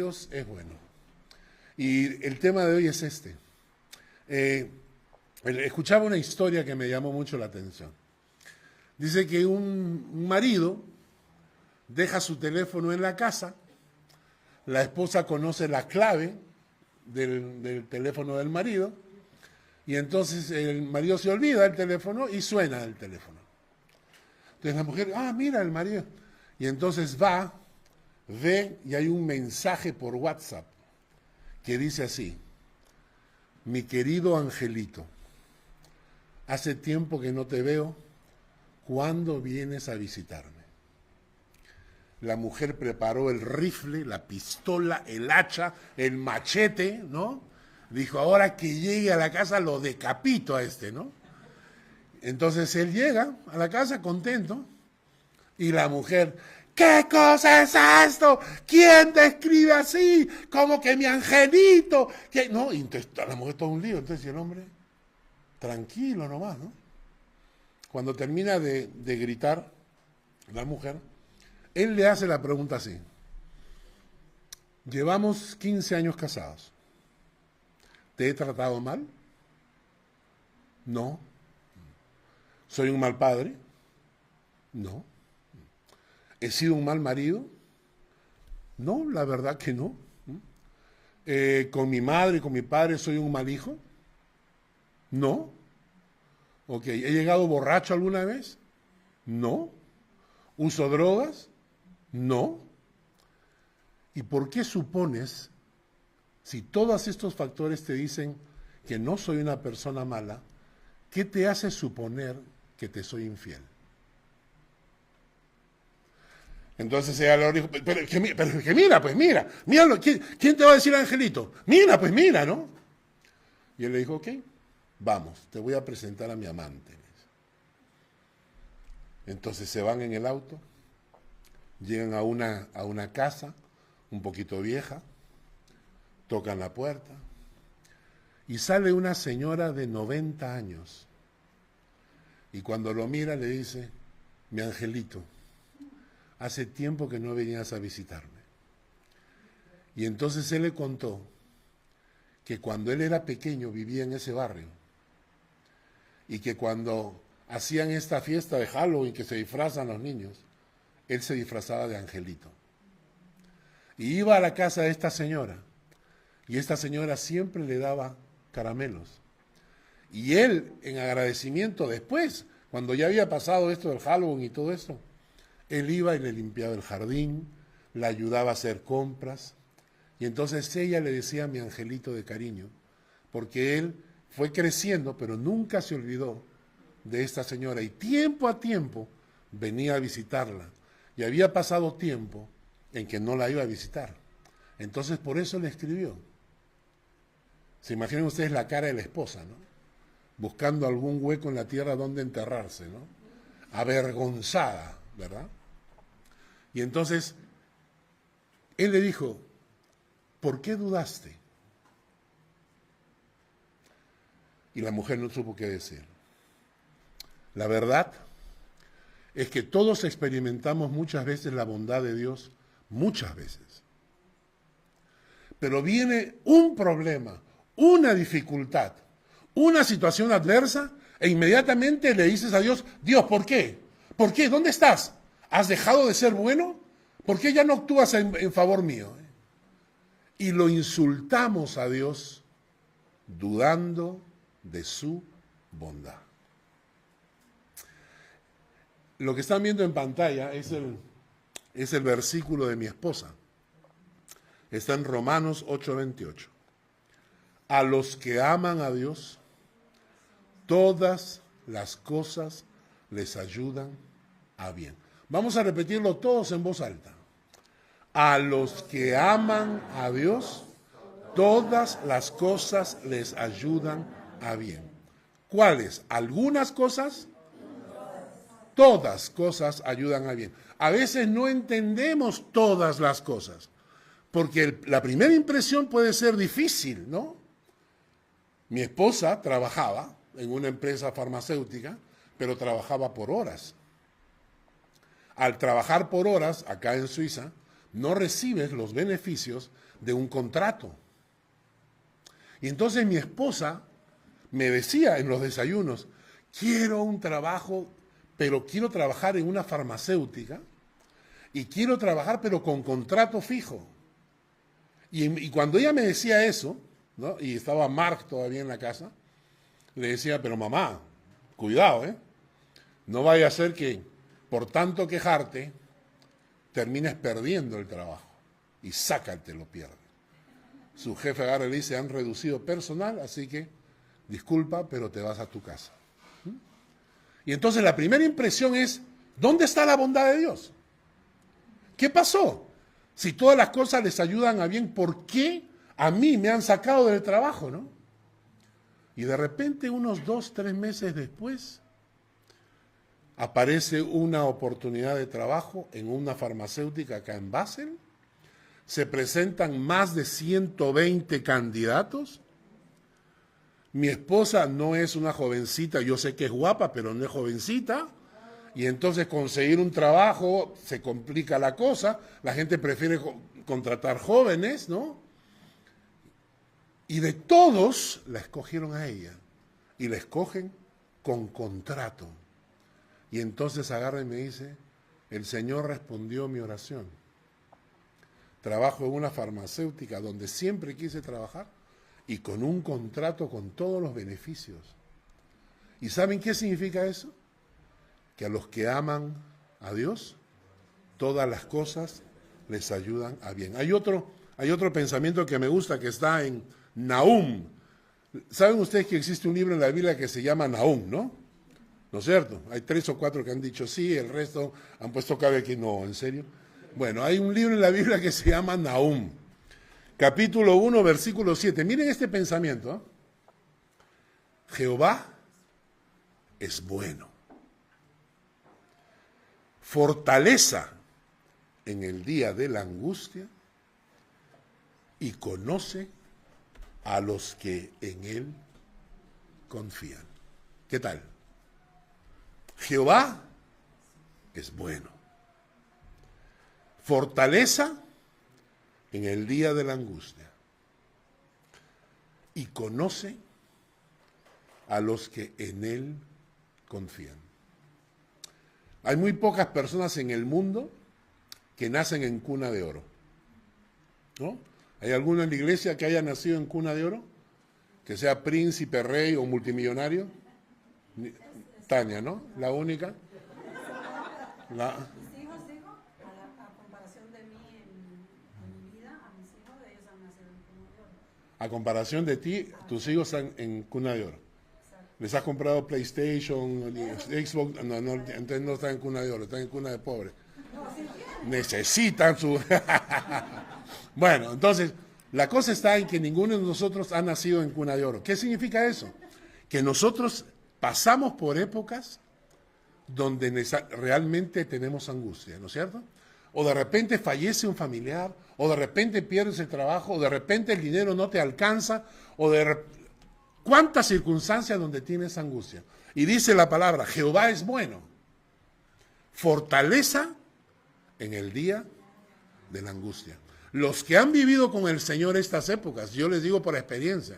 Dios es bueno. Y el tema de hoy es este. Escuchaba una historia que me llamó mucho la atención. Dice que un marido deja su teléfono en la casa, la esposa conoce la clave del teléfono del marido, y entonces el marido se olvida del teléfono y suena el teléfono. Entonces la mujer, mira el marido. Y entonces va, ve y hay un mensaje por WhatsApp que dice así: mi querido angelito, hace tiempo que no te veo, ¿cuándo vienes a visitarme? La mujer preparó el rifle, la pistola, el hacha, el machete, ¿no? Dijo, ahora que llegue a la casa lo decapito a este, ¿no? Entonces él llega a la casa contento y la mujer, ¿qué cosa es esto? ¿Quién te escribe así? ¿Cómo que mi angelito? ¿Qué? No, y entonces la mujer todo un lío. Entonces el hombre, tranquilo nomás, ¿no? Cuando termina de gritar la mujer, él le hace la pregunta así: llevamos 15 años casados. ¿Te he tratado mal? No. ¿Soy un mal padre? No. ¿He sido un mal marido? No, la verdad que no. ¿Con mi madre y con mi padre soy un mal hijo? No. Ok, ¿he llegado borracho alguna vez? No. ¿Uso drogas? No. ¿Y por qué supones, si todos estos factores te dicen que no soy una persona mala, qué te hace suponer que te soy infiel? Entonces ella le dijo, pero que mira, pues mira, míralo, ¿quién te va a decir angelito? Mira, pues mira, ¿no? Y él le dijo, ok, vamos, te voy a presentar a mi amante. Entonces se van en el auto, llegan a una casa un poquito vieja, tocan la puerta y sale una señora de 90 años. Y cuando lo mira le dice, mi angelito, hace tiempo que no venías a visitarme. Y entonces él le contó que cuando él era pequeño vivía en ese barrio y que cuando hacían esta fiesta de Halloween que se disfrazan los niños, él se disfrazaba de angelito. Y iba a la casa de esta señora y esta señora siempre le daba caramelos. Y él, en agradecimiento después, cuando ya había pasado esto del Halloween y todo esto, él iba y le limpiaba el jardín, la ayudaba a hacer compras, y entonces ella le decía mi angelito de cariño, porque él fue creciendo, pero nunca se olvidó de esta señora, y tiempo a tiempo venía a visitarla, y había pasado tiempo en que no la iba a visitar. Entonces por eso le escribió. Se imaginan ustedes la cara de la esposa, ¿no? Buscando algún hueco en la tierra donde enterrarse, ¿no? Avergonzada, ¿verdad? Y entonces, él le dijo, ¿por qué dudaste? Y la mujer no supo qué decir. La verdad es que todos experimentamos muchas veces la bondad de Dios, muchas veces. Pero viene un problema, una dificultad, una situación adversa, e inmediatamente le dices a Dios, Dios, ¿por qué? ¿Por qué? ¿Dónde estás? ¿Has dejado de ser bueno? ¿Por qué ya no actúas en favor mío? Y lo insultamos a Dios dudando de su bondad. Lo que están viendo en pantalla es el versículo de mi esposa. Está en Romanos 8:28. A los que aman a Dios, todas las cosas les ayudan a bien. Vamos a repetirlo todos en voz alta. A los que aman a Dios, todas las cosas les ayudan a bien. ¿Cuáles? ¿Algunas cosas? Todas cosas ayudan a bien. A veces no entendemos todas las cosas, porque la primera impresión puede ser difícil, ¿no? Mi esposa trabajaba en una empresa farmacéutica, pero trabajaba por horas. Al trabajar por horas, acá en Suiza, no recibes los beneficios de un contrato. Y entonces mi esposa me decía en los desayunos, quiero un trabajo, pero quiero trabajar en una farmacéutica y quiero trabajar pero con contrato fijo. Y cuando ella me decía eso, ¿no? Y estaba Mark todavía en la casa, le decía, pero mamá, cuidado, no vaya a ser que por tanto quejarte termines perdiendo el trabajo y sácate, lo pierdes. Su jefe agarra y le dice, han reducido personal, así que disculpa, pero te vas a tu casa. Y entonces la primera impresión es, ¿dónde está la bondad de Dios? ¿Qué pasó? Si todas las cosas les ayudan a bien, ¿por qué a mí me han sacado del trabajo, no? Y de repente, unos 2, 3 meses después, aparece una oportunidad de trabajo en una farmacéutica acá en Basel. Se presentan más de 120 candidatos. Mi esposa no es una jovencita, yo sé que es guapa, pero no es jovencita. Y entonces conseguir un trabajo se complica la cosa. La gente prefiere contratar jóvenes, ¿no? Y de todos la escogieron a ella. Y la escogen con contrato. Y entonces agarra y me dice, el Señor respondió mi oración. Trabajo en una farmacéutica donde siempre quise trabajar y con un contrato con todos los beneficios. ¿Y saben qué significa eso? Que a los que aman a Dios, todas las cosas les ayudan a bien. Hay otro pensamiento que me gusta que está en Nahum. ¿Saben ustedes que existe un libro en la Biblia que se llama Nahum, no? ¿No es cierto? Hay 3 o 4 que han dicho sí, el resto han puesto cabe que no, ¿en serio? Bueno, hay un libro en la Biblia que se llama Nahum, capítulo 1, versículo 7. Miren este pensamiento, ¿eh? Jehová es bueno, fortaleza en el día de la angustia y conoce a los que en él confían. ¿Qué tal? Jehová es bueno. Fortaleza en el día de la angustia. Y conoce a los que en él confían. Hay muy pocas personas en el mundo que nacen en cuna de oro, ¿no? ¿Hay alguno en la iglesia que haya nacido en cuna de oro? Que sea príncipe, rey o multimillonario. Tania, ¿no? La única. Mis hijos, digo, a comparación de mí en mi vida, a mis hijos, ellos han nacido en cuna de oro. A comparación de ti, tus hijos están en cuna de oro. Exacto. ¿Les has comprado PlayStation, Xbox? No, entonces no están en cuna de oro, están en cuna de pobre. Necesitan su... Bueno, entonces, la cosa está en que ninguno de nosotros ha nacido en cuna de oro. ¿Qué significa eso? Que nosotros pasamos por épocas donde realmente tenemos angustia, ¿no es cierto? O de repente fallece un familiar, o de repente pierdes el trabajo, o de repente el dinero no te alcanza, o ¿cuántas circunstancias donde tienes angustia? Y dice la palabra, Jehová es bueno, fortaleza en el día de la angustia. Los que han vivido con el Señor estas épocas, yo les digo por experiencia,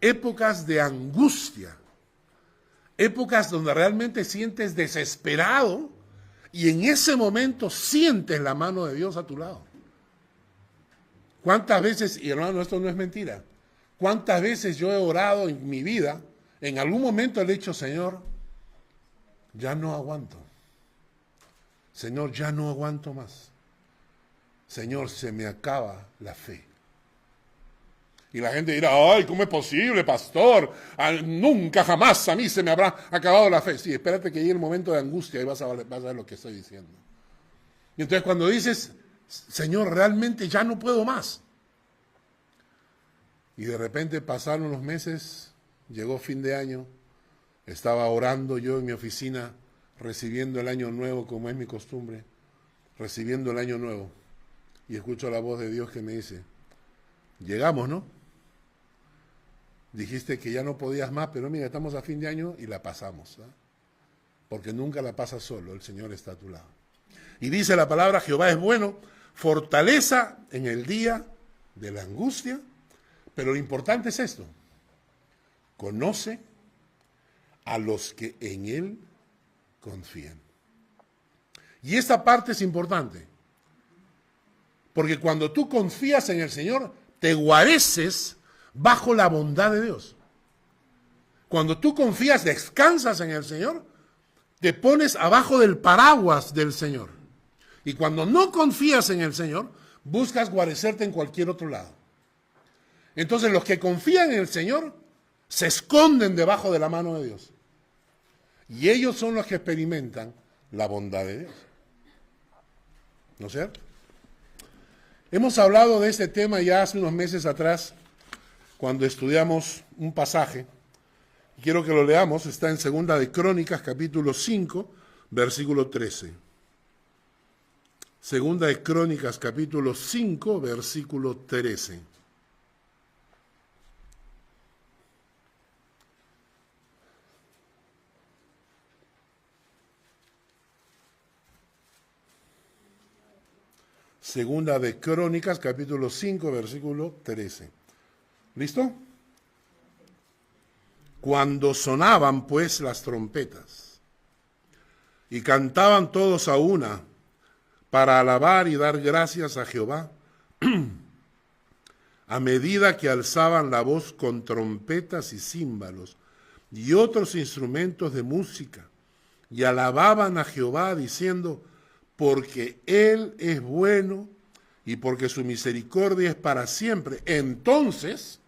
épocas de angustia, épocas donde realmente sientes desesperado y en ese momento sientes la mano de Dios a tu lado. ¿Cuántas veces, y hermano, esto no es mentira, cuántas veces yo he orado en mi vida, en algún momento le he dicho, Señor, ya no aguanto. Señor, ya no aguanto más. Señor, se me acaba la fe. Y la gente dirá, ay, ¿cómo es posible, pastor? Nunca, jamás a mí se me habrá acabado la fe. Sí, espérate que llegue el momento de angustia y vas a ver lo que estoy diciendo. Y entonces cuando dices, Señor, realmente ya no puedo más. Y de repente pasaron los meses, llegó fin de año, estaba orando yo en mi oficina, recibiendo el año nuevo, como es mi costumbre, recibiendo el año nuevo. Y escucho la voz de Dios que me dice, llegamos, ¿no? Dijiste que ya no podías más, pero mira, estamos a fin de año y la pasamos, ¿eh? Porque nunca la pasas solo, el Señor está a tu lado. Y dice la palabra, Jehová es bueno, fortaleza en el día de la angustia, pero lo importante es esto: conoce a los que en Él confían. Y esta parte es importante, porque cuando tú confías en el Señor, te guareces bajo la bondad de Dios. Cuando tú confías, descansas en el Señor, te pones abajo del paraguas del Señor. Y cuando no confías en el Señor, buscas guarecerte en cualquier otro lado. Entonces los que confían en el Señor se esconden debajo de la mano de Dios. Y ellos son los que experimentan la bondad de Dios. ¿No es cierto? Hemos hablado de este tema ya hace unos meses atrás, cuando estudiamos un pasaje. Quiero que lo leamos, está en Segunda de Crónicas, capítulo 5, versículo 13. Segunda de Crónicas, capítulo 5, versículo 13. Segunda de Crónicas, capítulo 5, versículo 13. ¿Listo? Cuando sonaban pues las trompetas y cantaban todos a una para alabar y dar gracias a Jehová, a medida que alzaban la voz con trompetas y címbalos y otros instrumentos de música, y alababan a Jehová diciendo: porque Él es bueno y porque su misericordia es para siempre. Entonces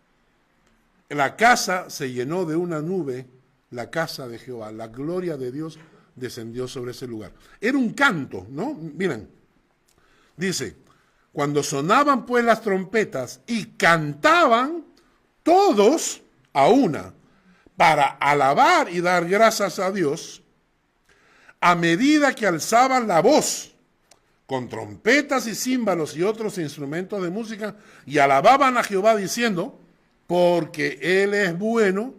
la casa se llenó de una nube, la casa de Jehová, la gloria de Dios descendió sobre ese lugar. Era un canto, ¿no? Miren, dice: cuando sonaban pues las trompetas y cantaban todos a una para alabar y dar gracias a Dios, a medida que alzaban la voz con trompetas y címbalos y otros instrumentos de música, y alababan a Jehová diciendo: porque Él es bueno,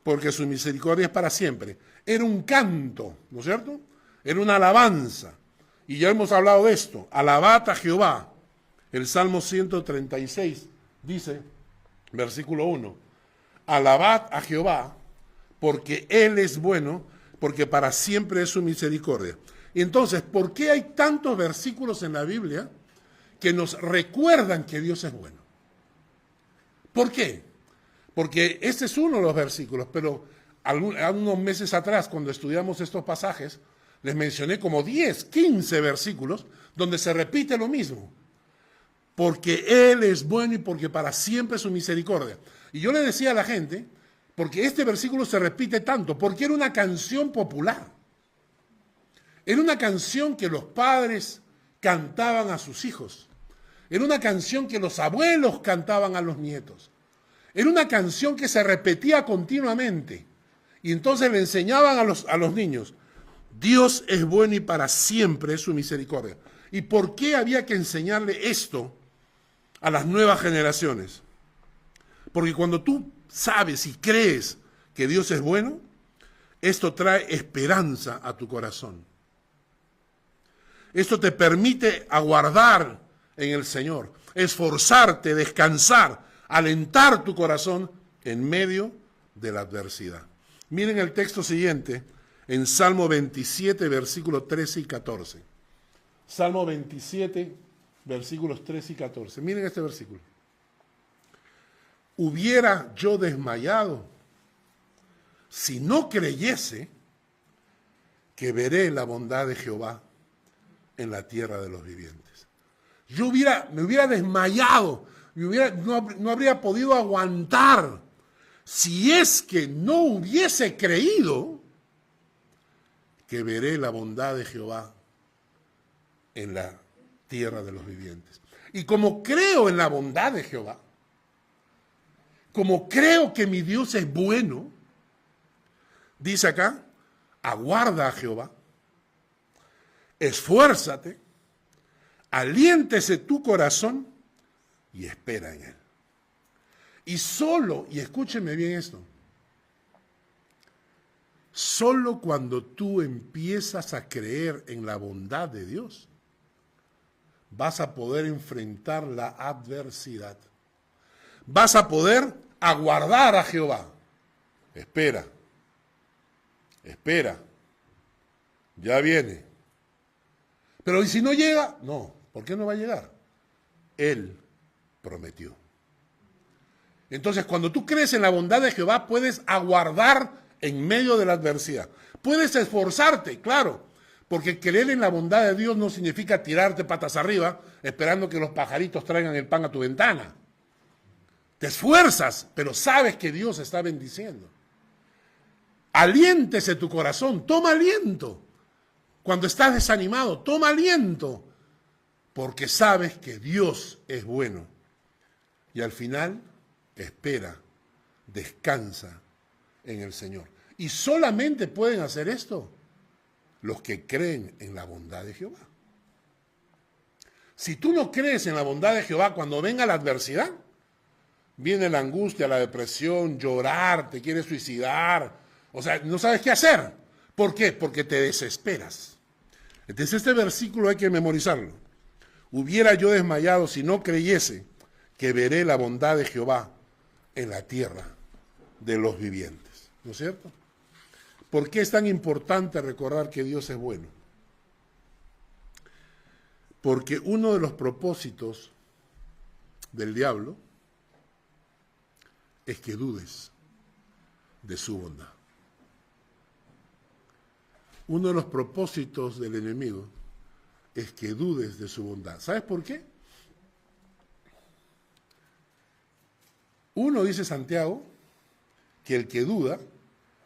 porque su misericordia es para siempre. Era un canto, ¿no es cierto? Era una alabanza. Y ya hemos hablado de esto. Alabad a Jehová. El Salmo 136 dice, versículo 1, alabad a Jehová, porque Él es bueno, porque para siempre es su misericordia. Y entonces, ¿por qué hay tantos versículos en la Biblia que nos recuerdan que Dios es bueno? ¿Por qué? Porque este es uno de los versículos, pero algunos meses atrás, cuando estudiamos estos pasajes, les mencioné como 10, 15 versículos donde se repite lo mismo. Porque Él es bueno y porque para siempre es su misericordia. Y yo le decía a la gente, porque este versículo se repite tanto, porque era una canción popular. Era una canción que los padres cantaban a sus hijos. Era una canción que los abuelos cantaban a los nietos. Era una canción que se repetía continuamente. Y entonces le enseñaban a los niños: Dios es bueno y para siempre es su misericordia. ¿Y por qué había que enseñarle esto a las nuevas generaciones? Porque cuando tú sabes y crees que Dios es bueno, esto trae esperanza a tu corazón. Esto te permite aguardar en el Señor, esforzarte, descansar, alentar tu corazón en medio de la adversidad. Miren el texto siguiente, en Salmo 27, versículos 13 y 14. Salmo 27, versículos 13 y 14. Miren este versículo. Hubiera yo desmayado si no creyese que veré la bondad de Jehová en la tierra de los vivientes. Me hubiera desmayado, no habría podido aguantar si es que no hubiese creído que veré la bondad de Jehová en la tierra de los vivientes. Y como creo en la bondad de Jehová, como creo que mi Dios es bueno, dice acá: aguarda a Jehová, esfuérzate, aliéntese tu corazón y espera en Él. Y solo, y escúcheme bien esto, solo cuando tú empiezas a creer en la bondad de Dios, vas a poder enfrentar la adversidad. Vas a poder aguardar a Jehová. Espera, espera, ya viene. Pero ¿y si no llega? No, ¿por qué no va a llegar? Él prometió. Entonces, cuando tú crees en la bondad de Jehová, puedes aguardar en medio de la adversidad. Puedes esforzarte, claro, porque creer en la bondad de Dios no significa tirarte patas arriba esperando que los pajaritos traigan el pan a tu ventana. Te esfuerzas, pero sabes que Dios está bendiciendo. Aliéntese tu corazón, toma aliento. Cuando estás desanimado, toma aliento, porque sabes que Dios es bueno. Y al final, espera, descansa en el Señor. Y solamente pueden hacer esto los que creen en la bondad de Jehová. Si tú no crees en la bondad de Jehová, cuando venga la adversidad, viene la angustia, la depresión, llorar, te quieres suicidar, o sea, no sabes qué hacer. ¿Por qué? Porque te desesperas. Entonces este versículo hay que memorizarlo. Hubiera yo desmayado si no creyese que veré la bondad de Jehová en la tierra de los vivientes. ¿No es cierto? ¿Por qué es tan importante recordar que Dios es bueno? Porque uno de los propósitos del diablo es que dudes de su bondad. Uno de los propósitos del enemigo es que dudes de su bondad. ¿Sabes por qué? Uno, dice Santiago, que el que duda,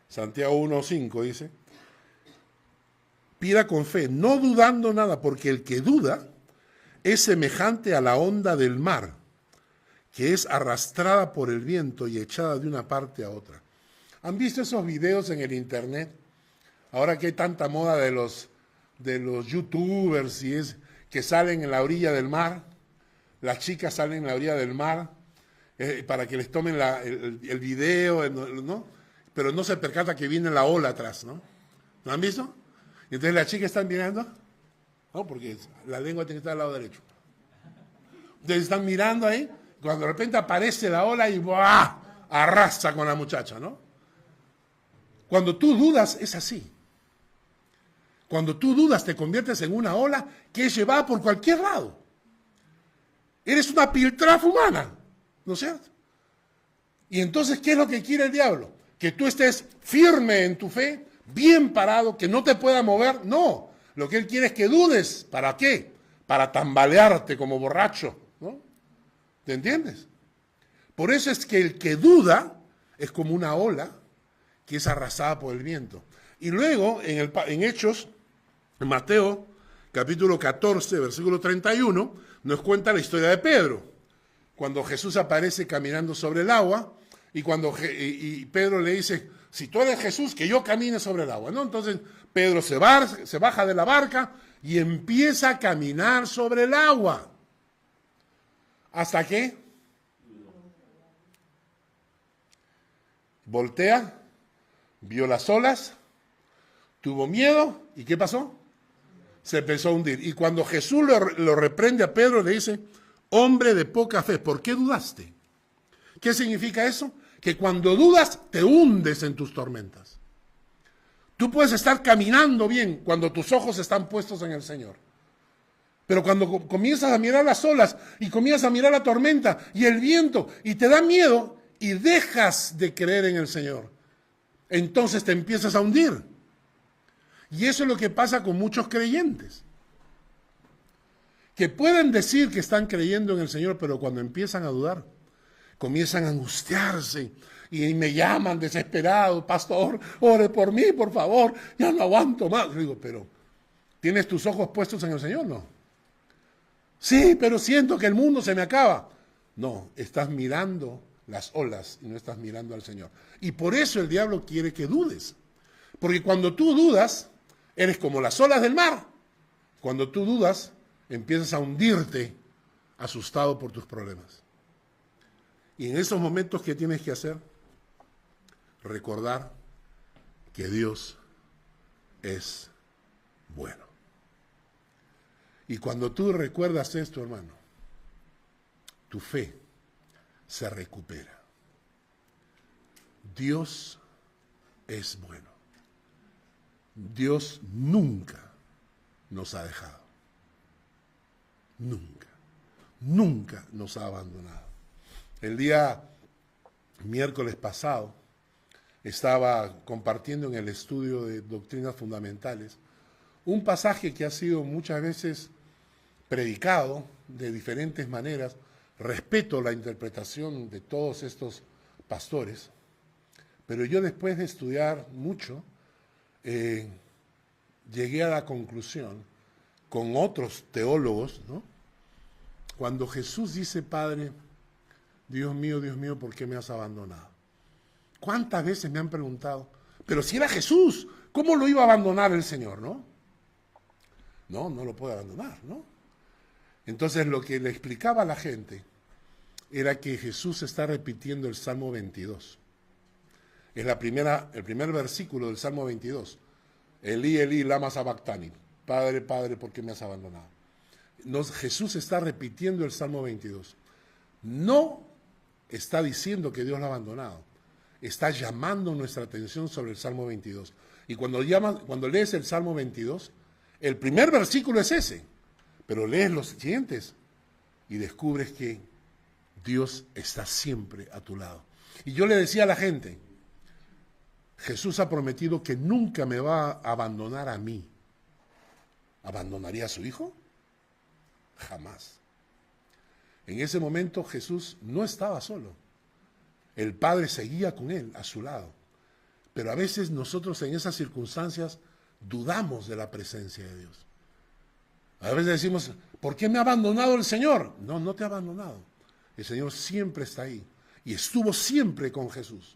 Santiago 1:5 dice, pida con fe, no dudando nada, porque el que duda es semejante a la onda del mar, que es arrastrada por el viento y echada de una parte a otra. ¿Han visto esos videos en el internet? Ahora que hay tanta moda de los youtubers y es que salen en la orilla del mar, las chicas salen en la orilla del mar para que les tomen el video, ¿no? Pero no se percata que viene la ola atrás, ¿no? ¿Lo han visto? Y entonces las chicas están mirando, ¿no? Porque la lengua tiene que estar al lado derecho. Entonces están mirando ahí, cuando de repente aparece la ola y ¡buah! Arrasa con la muchacha, ¿no? Cuando tú dudas, es así. Cuando tú dudas, te conviertes en una ola que es llevada por cualquier lado. Eres una piltrafa humana, ¿no es cierto? Y entonces, ¿qué es lo que quiere el diablo? Que tú estés firme en tu fe, bien parado, que no te pueda mover. No, lo que él quiere es que dudes. ¿Para qué? Para tambalearte como borracho, ¿no? ¿Te entiendes? Por eso es que el que duda es como una ola que es arrasada por el viento. Y luego, en Hechos, en Mateo, capítulo 14, versículo 31, nos cuenta la historia de Pedro. Cuando Jesús aparece caminando sobre el agua, y Pedro le dice, si tú eres Jesús, que yo camine sobre el agua, ¿no? Entonces Pedro se baja de la barca y empieza a caminar sobre el agua. ¿Hasta qué? Voltea, vio las olas, tuvo miedo, ¿y qué pasó? Se empezó a hundir. Y cuando Jesús lo reprende a Pedro, le dice, hombre de poca fe, ¿por qué dudaste? ¿Qué significa eso? Que cuando dudas, te hundes en tus tormentas. Tú puedes estar caminando bien cuando tus ojos están puestos en el Señor. Pero cuando comienzas a mirar las olas y comienzas a mirar la tormenta y el viento y te da miedo y dejas de creer en el Señor, entonces te empiezas a hundir. Y eso es lo que pasa con muchos creyentes, que pueden decir que están creyendo en el Señor, pero cuando empiezan a dudar, comienzan a angustiarse y me llaman desesperado, pastor, ore por mí, por favor, ya no aguanto más. Yo digo, pero ¿tienes tus ojos puestos en el Señor? No. Sí, pero siento que el mundo se me acaba. No, estás mirando las olas y no estás mirando al Señor. Y por eso el diablo quiere que dudes. Porque cuando tú dudas, eres como las olas del mar. Cuando tú dudas, empiezas a hundirte asustado por tus problemas. Y en esos momentos, ¿qué tienes que hacer? Recordar que Dios es bueno. Y cuando tú recuerdas esto, hermano, tu fe se recupera. Dios es bueno. Dios nunca nos ha dejado. Nunca. Nunca nos ha abandonado. El día miércoles pasado estaba compartiendo en el estudio de doctrinas fundamentales un pasaje que ha sido muchas veces predicado de diferentes maneras. Respeto la interpretación de todos estos pastores, pero yo después de estudiar mucho, llegué a la conclusión, con otros teólogos, ¿no? Cuando Jesús dice, Padre, Dios mío, ¿por qué me has abandonado? ¿Cuántas veces me han preguntado, pero si era Jesús, ¿cómo lo iba a abandonar el Señor, no? No lo puede abandonar, ¿no? Entonces lo que le explicaba a la gente era que Jesús está repitiendo el Salmo 22. Es el primer versículo del Salmo 22. Elí, Elí, lama sabactani. Padre, Padre, ¿por qué me has abandonado? Jesús está repitiendo el Salmo 22. No está diciendo que Dios lo ha abandonado. Está llamando nuestra atención sobre el Salmo 22. Y cuando lees el Salmo 22, el primer versículo es ese. Pero lees los siguientes y descubres que Dios está siempre a tu lado. Y yo le decía a la gente, Jesús ha prometido que nunca me va a abandonar a mí. ¿Abandonaría a su hijo? Jamás. En ese momento Jesús no estaba solo. El Padre seguía con él, a su lado. Pero a veces nosotros en esas circunstancias dudamos de la presencia de Dios. A veces decimos, ¿por qué me ha abandonado el Señor? No te ha abandonado. El Señor siempre está ahí. Y estuvo siempre con Jesús.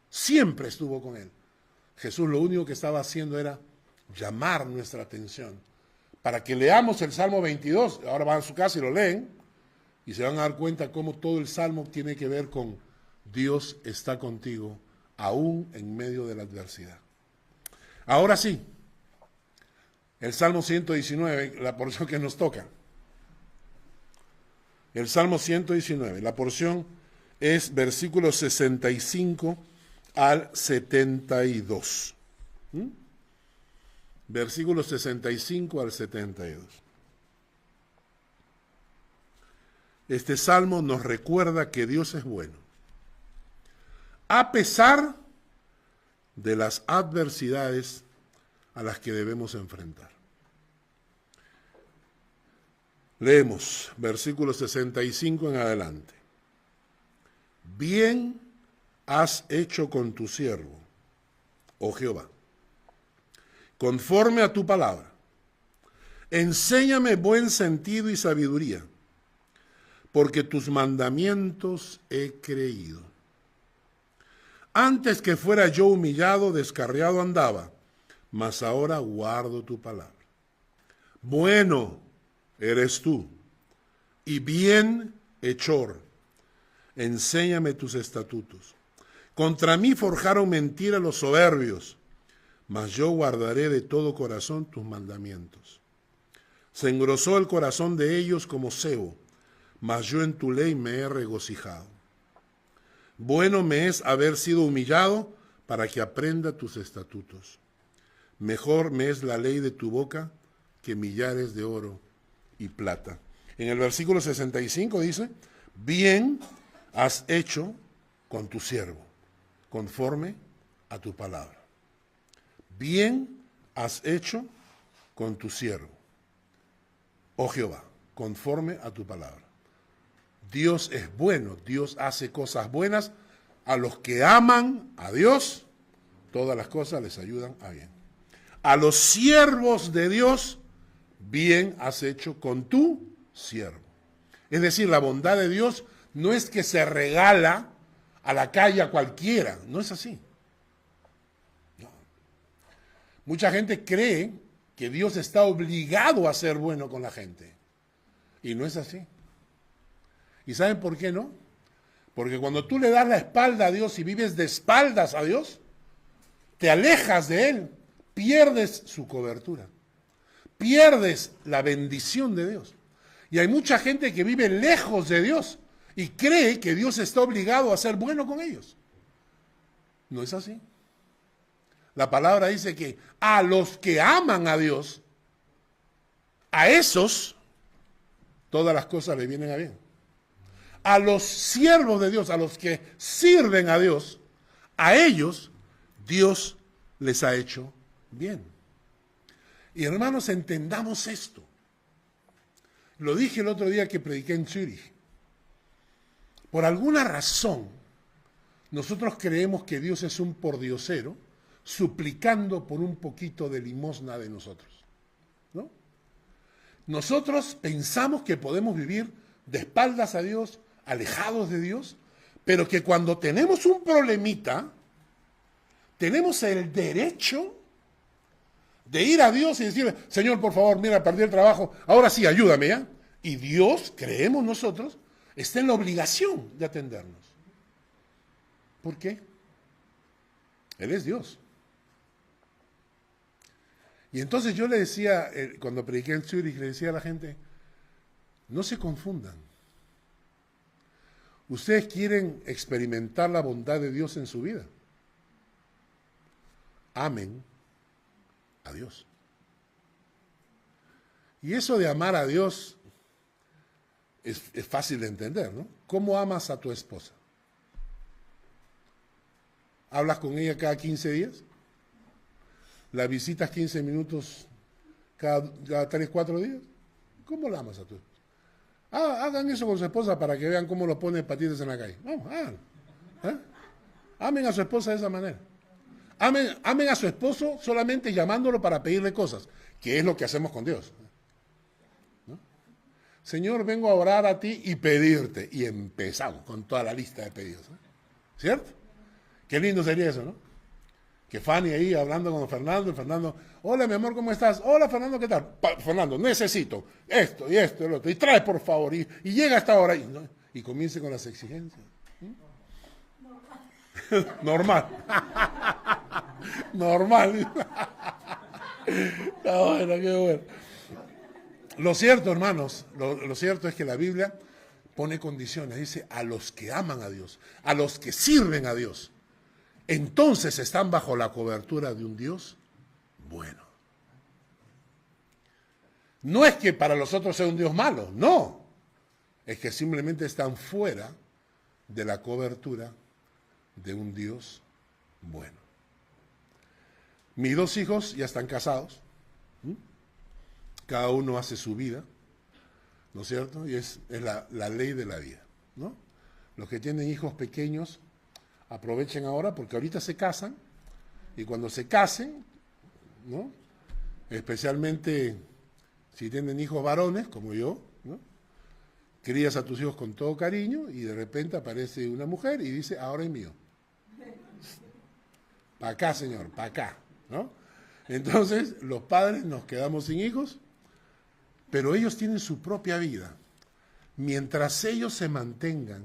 Siempre estuvo con él. Jesús lo único que estaba haciendo era llamar nuestra atención. Para que leamos el Salmo 22. Ahora van a su casa y lo leen. Y se van a dar cuenta cómo todo el Salmo tiene que ver con Dios está contigo, aún en medio de la adversidad. Ahora sí. El Salmo 119, la porción que nos toca. El Salmo 119, la porción es versículos 65 al 72. Versículos 65 al 72. Este salmo nos recuerda que Dios es bueno, a pesar de las adversidades a las que debemos enfrentar. Leemos versículo 65 en adelante. Bien has hecho con tu siervo, oh Jehová, conforme a tu palabra. Enséñame buen sentido y sabiduría, porque tus mandamientos he creído. Antes que fuera yo humillado, descarriado andaba, mas ahora guardo tu palabra. Bueno eres tú, y bien hechor. Enséñame tus estatutos. Contra mí forjaron mentira los soberbios, mas yo guardaré de todo corazón tus mandamientos. Se engrosó el corazón de ellos como cebo, mas yo en tu ley me he regocijado. Bueno me es haber sido humillado para que aprenda tus estatutos. Mejor me es la ley de tu boca que millares de oro y plata. En el versículo 65 dice, bien has hecho con tu siervo, conforme a tu palabra. Bien has hecho con tu siervo, oh Jehová, conforme a tu palabra. Dios es bueno, Dios hace cosas buenas. A los que aman a Dios, todas las cosas les ayudan a bien. A los siervos de Dios, bien has hecho con tu siervo. Es decir, la bondad de Dios no es que se regala a la calle a cualquiera, no es así. No. Mucha gente cree que Dios está obligado a ser bueno con la gente, y no es así. ¿Y saben por qué no? Porque cuando tú le das la espalda a Dios y vives de espaldas a Dios, te alejas de Él, pierdes su cobertura, pierdes la bendición de Dios. Y hay mucha gente que vive lejos de Dios y cree que Dios está obligado a ser bueno con ellos. No es así. La palabra dice que a los que aman a Dios, a esos, todas las cosas le vienen a bien. A los siervos de Dios, a los que sirven a Dios, a ellos Dios les ha hecho bien. Y hermanos, entendamos esto. Lo dije el otro día que prediqué en Zúrich. Por alguna razón, nosotros creemos que Dios es un pordiosero, suplicando por un poquito de limosna de nosotros, ¿no? Nosotros pensamos que podemos vivir de espaldas a Dios, alejados de Dios, pero que cuando tenemos un problemita, tenemos el derecho de ir a Dios y decirle, Señor, por favor, mira, perdí el trabajo, ahora sí, ayúdame, ¿ya? Y Dios, creemos nosotros, está en la obligación de atendernos. ¿Por qué? Él es Dios. Y entonces yo le decía, cuando prediqué en Zúrich, le decía a la gente, no se confundan. Ustedes quieren experimentar la bondad de Dios en su vida. Amen a Dios. Y eso de amar a Dios es fácil de entender, ¿no? ¿Cómo amas a tu esposa? ¿Hablas con ella cada 15 días? ¿La visitas 15 minutos cada 3, 4 días? ¿Cómo la amas a tu esposa? Hagan eso con su esposa para que vean cómo lo pone patitas en la calle. Vamos, háganlo. Amen a su esposa de esa manera. Amen a su esposo solamente llamándolo para pedirle cosas, que es lo que hacemos con Dios, ¿no? Señor, vengo a orar a ti y pedirte. Y empezamos con toda la lista de pedidos, ¿no? ¿Cierto? Qué lindo sería eso, ¿no? Que Fanny ahí hablando con Fernando, y Fernando, hola mi amor, ¿cómo estás? Hola Fernando, ¿qué tal? Fernando, necesito esto y esto y lo otro, y trae por favor, y llega hasta ahora, ¿no? Y comience con las exigencias. Normal. Normal. Está bueno, qué bueno. Lo cierto, hermanos, lo cierto es que la Biblia pone condiciones, dice, a los que aman a Dios, a los que sirven a Dios, entonces están bajo la cobertura de un Dios bueno. No es que para los otros sea un Dios malo, no. Es que simplemente están fuera de la cobertura de un Dios bueno. Mis 2 hijos ya están casados. Cada uno hace su vida, ¿no es cierto? Y es la ley de la vida, ¿no? Los que tienen hijos pequeños, aprovechen ahora porque ahorita se casan y cuando se casen, ¿no? Especialmente si tienen hijos varones, como yo, ¿no? Crías a tus hijos con todo cariño y de repente aparece una mujer y dice, ahora es mío. Para acá, señor, para acá, ¿no? Entonces, los padres nos quedamos sin hijos, pero ellos tienen su propia vida. Mientras ellos se mantengan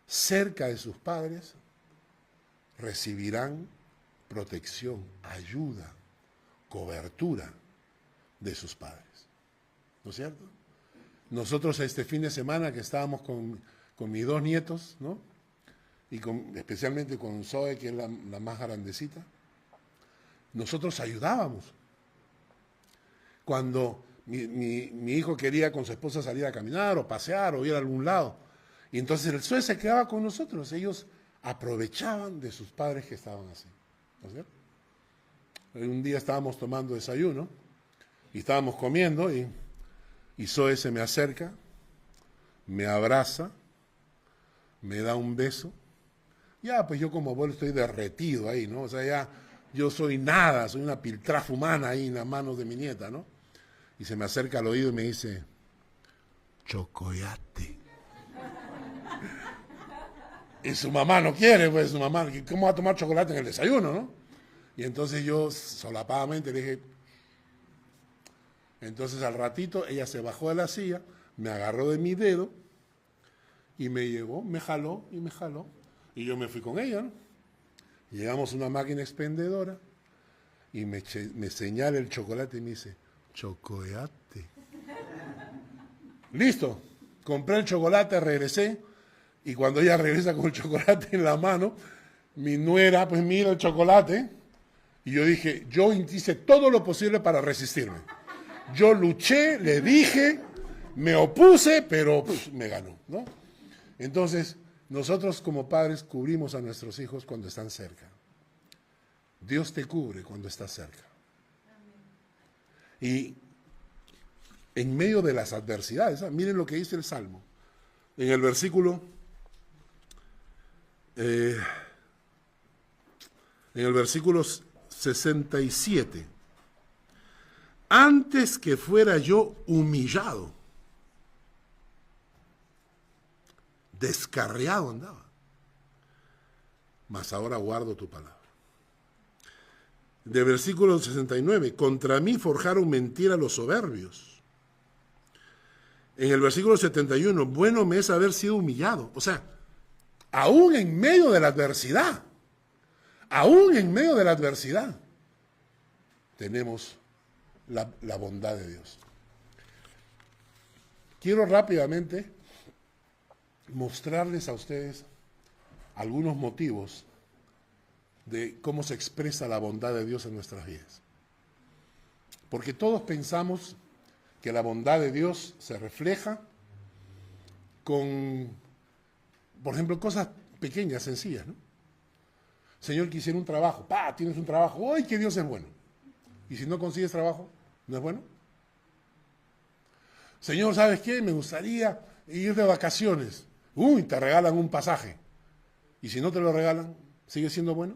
cerca de sus padres, recibirán protección, ayuda, cobertura de sus padres. ¿No es cierto? Nosotros este fin de semana que estábamos con mis 2 nietos, ¿no? Y especialmente con Zoe, que es la más grandecita, nosotros ayudábamos. Cuando mi hijo quería con su esposa salir a caminar o pasear o ir a algún lado, y entonces el Zoe se quedaba con nosotros, ellos aprovechaban de sus padres que estaban así. ¿No es cierto? Un día estábamos tomando desayuno y estábamos comiendo y Zoe se me acerca, me abraza, me da un beso. Ya, pues yo como abuelo estoy derretido ahí, ¿no? O sea, ya yo soy nada, soy una piltrafa humana ahí en las manos de mi nieta, ¿no? Y se me acerca al oído y me dice, chocolate. Y su mamá no quiere, pues su mamá, ¿cómo va a tomar chocolate en el desayuno, no? Y entonces yo solapadamente le dije, entonces al ratito ella se bajó de la silla, me agarró de mi dedo y me llevó, me jaló y me jaló. Y yo me fui con ella, ¿no? Llegamos a una máquina expendedora y me señala el chocolate y me dice, chocolate. Listo, compré el chocolate, regresé, y cuando ella regresa con el chocolate en la mano, mi nuera pues mira el chocolate, y yo dije, yo hice todo lo posible para resistirme. Yo luché, le dije, me opuse, pero me ganó, ¿no? Entonces, nosotros como padres cubrimos a nuestros hijos cuando están cerca. Dios te cubre cuando estás cerca. Y en medio de las adversidades, miren lo que dice el Salmo. En el versículo 67. Antes que fuera yo humillado, descarriado andaba, mas ahora guardo tu palabra. De versículo 69, contra mí forjaron mentira los soberbios. En el versículo 71, bueno me es haber sido humillado. O sea, aún en medio de la adversidad, tenemos la bondad de Dios. Quiero rápidamente mostrarles a ustedes algunos motivos de cómo se expresa la bondad de Dios en nuestras vidas. Porque todos pensamos que la bondad de Dios se refleja con, por ejemplo, cosas pequeñas, sencillas, ¿no? Señor, quisiera un trabajo. Tienes un trabajo. ¡Ay, que Dios es bueno! Y si no consigues trabajo, ¿no es bueno? Señor, ¿sabes qué? Me gustaría ir de vacaciones. Te regalan un pasaje. Y si no te lo regalan, ¿sigue siendo bueno?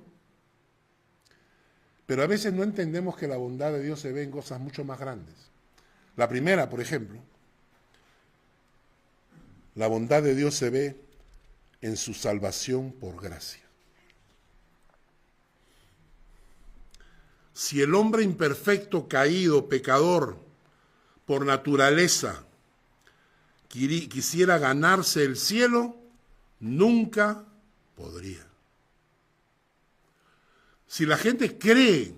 Pero a veces no entendemos que la bondad de Dios se ve en cosas mucho más grandes. La primera, por ejemplo, la bondad de Dios se ve en su salvación por gracia. Si el hombre imperfecto, caído, pecador, por naturaleza, quisiera ganarse el cielo, nunca podría. Si la gente cree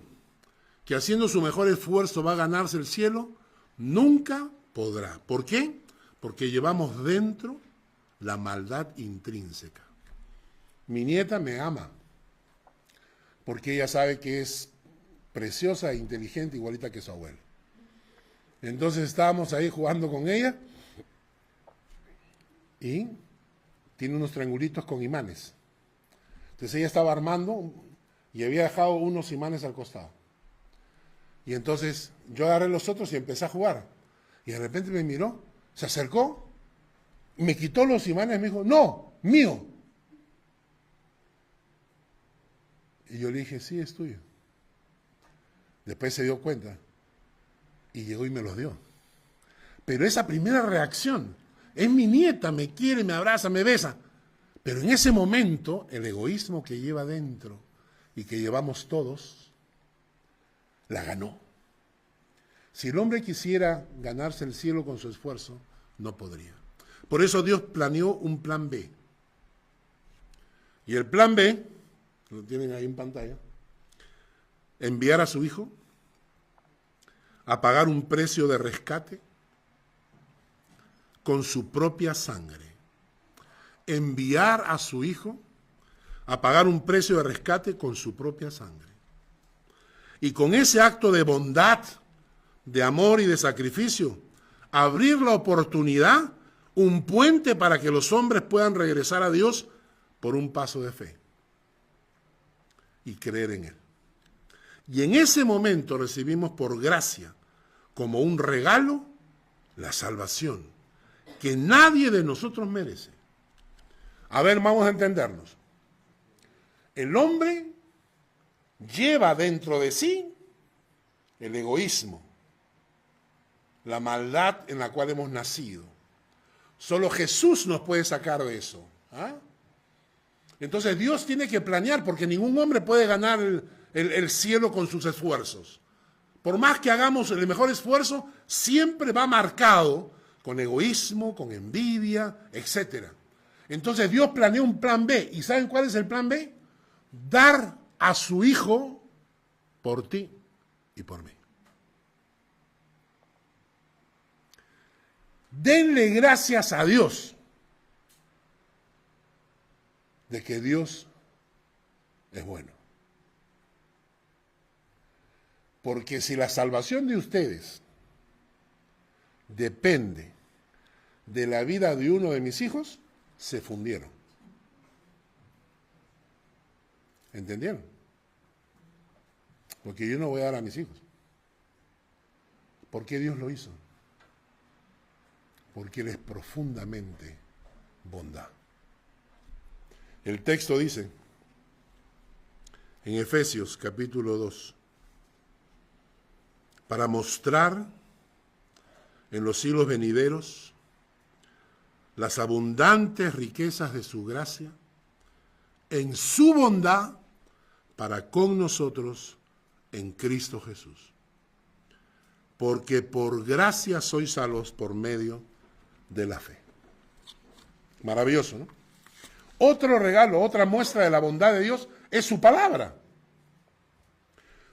que haciendo su mejor esfuerzo va a ganarse el cielo, nunca podrá. ¿Por qué? Porque llevamos dentro la maldad intrínseca. Mi nieta me ama, porque ella sabe que es preciosa e inteligente, igualita que su abuelo. Entonces estábamos ahí jugando con ella y tiene unos triangulitos con imanes. Entonces ella estaba armando y había dejado unos imanes al costado. Y entonces yo agarré los otros y empecé a jugar. Y de repente me miró, se acercó, me quitó los imanes y me dijo, no, mío. Y yo le dije, sí, es tuyo. Después se dio cuenta y llegó y me los dio. Pero esa primera reacción, es mi nieta, me quiere, me abraza, me besa. Pero en ese momento, el egoísmo que lleva dentro y que llevamos todos, la ganó. Si el hombre quisiera ganarse el cielo con su esfuerzo, no podría. Por eso Dios planeó un plan B. Y el plan B, lo tienen ahí en pantalla, enviar a su hijo a pagar un precio de rescate con su propia sangre. Enviar a su hijo a pagar un precio de rescate con su propia sangre. Y con ese acto de bondad, de amor y de sacrificio, abrir la oportunidad, un puente para que los hombres puedan regresar a Dios por un paso de fe y creer en Él. Y en ese momento recibimos por gracia, como un regalo, la salvación, que nadie de nosotros merece. A ver, vamos a entendernos. El hombre lleva dentro de sí el egoísmo, la maldad en la cual hemos nacido. Solo Jesús nos puede sacar de eso. Entonces Dios tiene que planear, porque ningún hombre puede ganar el cielo con sus esfuerzos. Por más que hagamos el mejor esfuerzo, siempre va marcado con egoísmo, con envidia, etc. Entonces Dios planeó un plan B. ¿Y saben cuál es el plan B? Dar a su hijo por ti y por mí. Denle gracias a Dios de que Dios es bueno. Porque si la salvación de ustedes depende de la vida de uno de mis hijos, se fundieron. ¿Entendieron? Porque yo no voy a dar a mis hijos. ¿Por qué Dios lo hizo? Porque Él es profundamente bondad. El texto dice, en Efesios capítulo 2, para mostrar en los siglos venideros las abundantes riquezas de su gracia, en su bondad para con nosotros en Cristo Jesús. Porque por gracia sois salvos por medio de la fe. Maravilloso, ¿no? Otro regalo, otra muestra de la bondad de Dios es su palabra.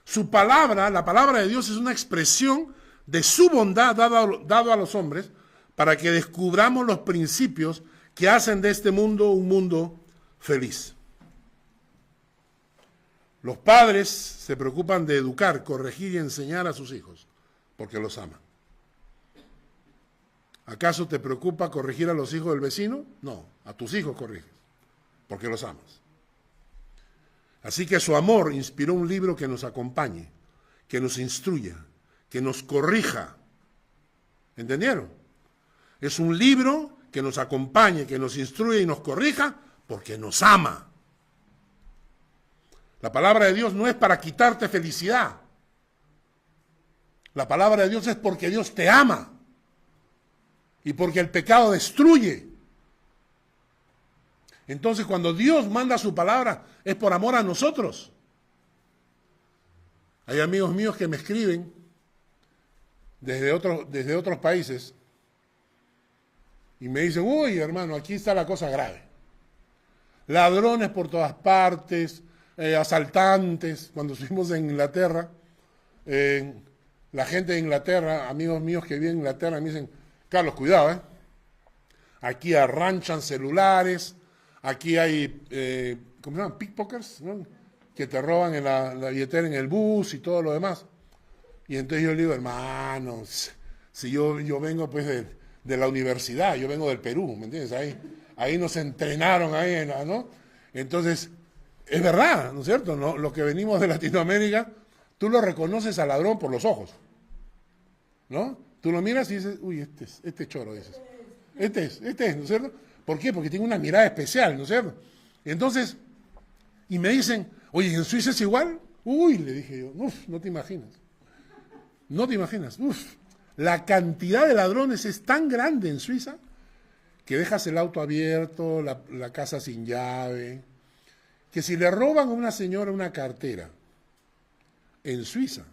Su palabra, la palabra de Dios es una expresión de su bondad dado a los hombres para que descubramos los principios que hacen de este mundo un mundo feliz. Los padres se preocupan de educar, corregir y enseñar a sus hijos porque los aman. ¿Acaso te preocupa corregir a los hijos del vecino? No, a tus hijos corriges porque los amas. Así que su amor inspiró un libro que nos acompañe, que nos instruya, que nos corrija. ¿Entendieron? Es un libro que nos acompañe, que nos instruye y nos corrija porque nos ama. La palabra de Dios no es para quitarte felicidad. La palabra de Dios es porque Dios te ama y porque el pecado destruye. Entonces, cuando Dios manda su palabra, es por amor a nosotros. Hay amigos míos que me escriben desde otros países y me dicen, uy, hermano, aquí está la cosa grave. Ladrones por todas partes, asaltantes. Cuando estuvimos en Inglaterra, la gente de Inglaterra, amigos míos que viven en Inglaterra, me dicen, Carlos, cuidado, aquí arranchan celulares, aquí hay, ¿cómo se llaman? Pickpockets, ¿no? Que te roban en la billetera en el bus y todo lo demás. Y entonces yo le digo, hermanos, si yo vengo pues de la universidad, yo vengo del Perú, ¿me entiendes? Ahí nos entrenaron, ¿no? Entonces, es verdad, ¿no es cierto? ¿No? Los que venimos de Latinoamérica, tú lo reconoces al ladrón por los ojos, ¿no? Tú lo miras y dices, uy, este choro, dices. Este es, ¿no es cierto? ¿Por qué? Porque tiene una mirada especial, ¿no es cierto? Entonces, y me dicen, oye, ¿en Suiza es igual? Uy, le dije yo, no te imaginas. No te imaginas, la cantidad de ladrones es tan grande en Suiza que dejas el auto abierto, la casa sin llave, que si le roban a una señora una cartera en Suiza,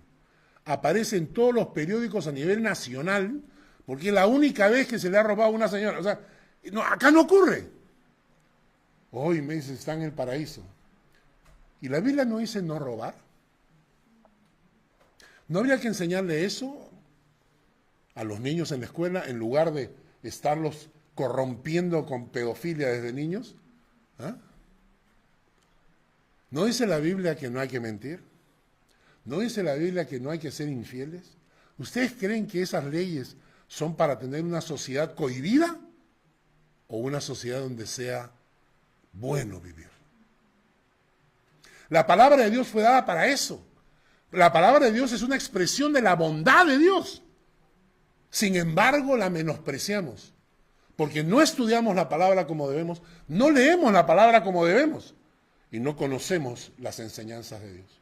aparece en todos los periódicos a nivel nacional, porque es la única vez que se le ha robado a una señora. O sea, no, acá no ocurre. Hoy me dice, está en el paraíso. ¿Y la Biblia no dice no robar? ¿No habría que enseñarle eso a los niños en la escuela en lugar de estarlos corrompiendo con pedofilia desde niños? ¿Ah? ¿No dice la Biblia que no hay que mentir? ¿No dice la Biblia que no hay que ser infieles? ¿Ustedes creen que esas leyes son para tener una sociedad cohibida o una sociedad donde sea bueno vivir? La palabra de Dios fue dada para eso. La palabra de Dios es una expresión de la bondad de Dios. Sin embargo, la menospreciamos, porque no estudiamos la palabra como debemos, no leemos la palabra como debemos y no conocemos las enseñanzas de Dios.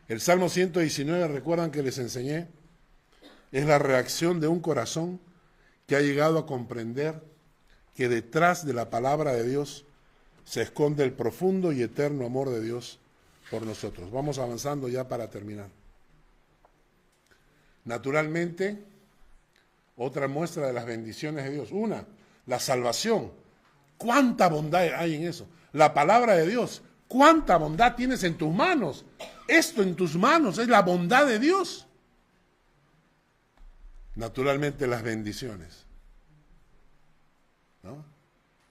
El Salmo 119, recuerdan que les enseñé, es la reacción de un corazón que ha llegado a comprender que detrás de la palabra de Dios se esconde el profundo y eterno amor de Dios por nosotros. Vamos avanzando ya para terminar. Naturalmente, otra muestra de las bendiciones de Dios. Una, la salvación. ¿Cuánta bondad hay en eso? La palabra de Dios. ¿Cuánta bondad tienes en tus manos? Esto en tus manos es la bondad de Dios. Naturalmente las bendiciones, ¿no?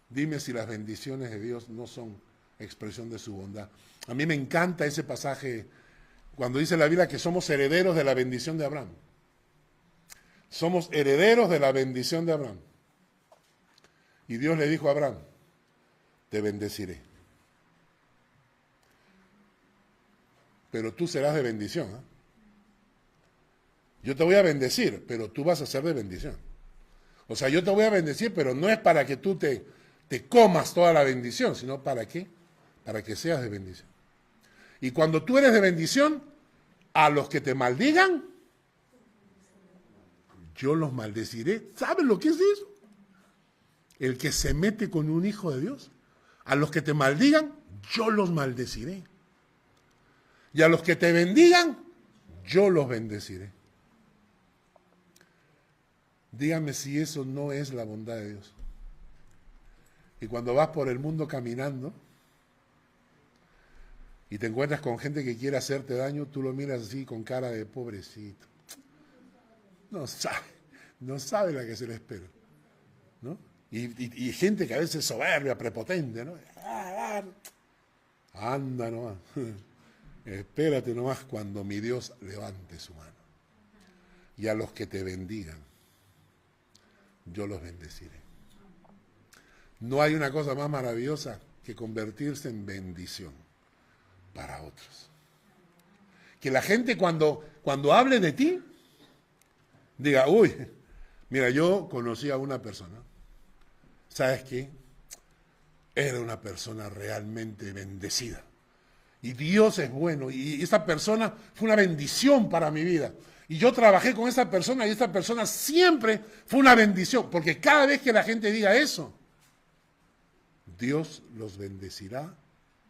Dime si las bendiciones de Dios no son expresión de su bondad. A mí me encanta ese pasaje cuando dice la Biblia que somos herederos de la bendición de Abraham. Somos herederos de la bendición de Abraham. Y Dios le dijo a Abraham, te bendeciré. Pero tú serás de bendición, ¿eh? Yo te voy a bendecir, pero tú vas a ser de bendición. O sea, yo te voy a bendecir, pero no es para que tú te comas toda la bendición, sino ¿para qué? Para que seas de bendición. Y cuando tú eres de bendición, a los que te maldigan, yo los maldeciré. ¿Saben lo que es eso? El que se mete con un hijo de Dios, a los que te maldigan, yo los maldeciré. Y a los que te bendigan, yo los bendeciré. Dígame si eso no es la bondad de Dios. Y cuando vas por el mundo caminando y te encuentras con gente que quiere hacerte daño, tú lo miras así con cara de pobrecito. No sabe la que se le espera, ¿no? Y gente que a veces es soberbia, prepotente, ¿no? Anda nomás. Espérate nomás cuando mi Dios levante su mano. Y a los que te bendigan, yo los bendeciré. No hay una cosa más maravillosa que convertirse en bendición para otros. Que la gente cuando hable de ti, diga, uy, mira, yo conocí a una persona, ¿sabes qué? Era una persona realmente bendecida. Y Dios es bueno, y esa persona fue una bendición para mi vida. Y yo trabajé con esa persona, y esa persona siempre fue una bendición, porque cada vez que la gente diga eso, Dios los bendecirá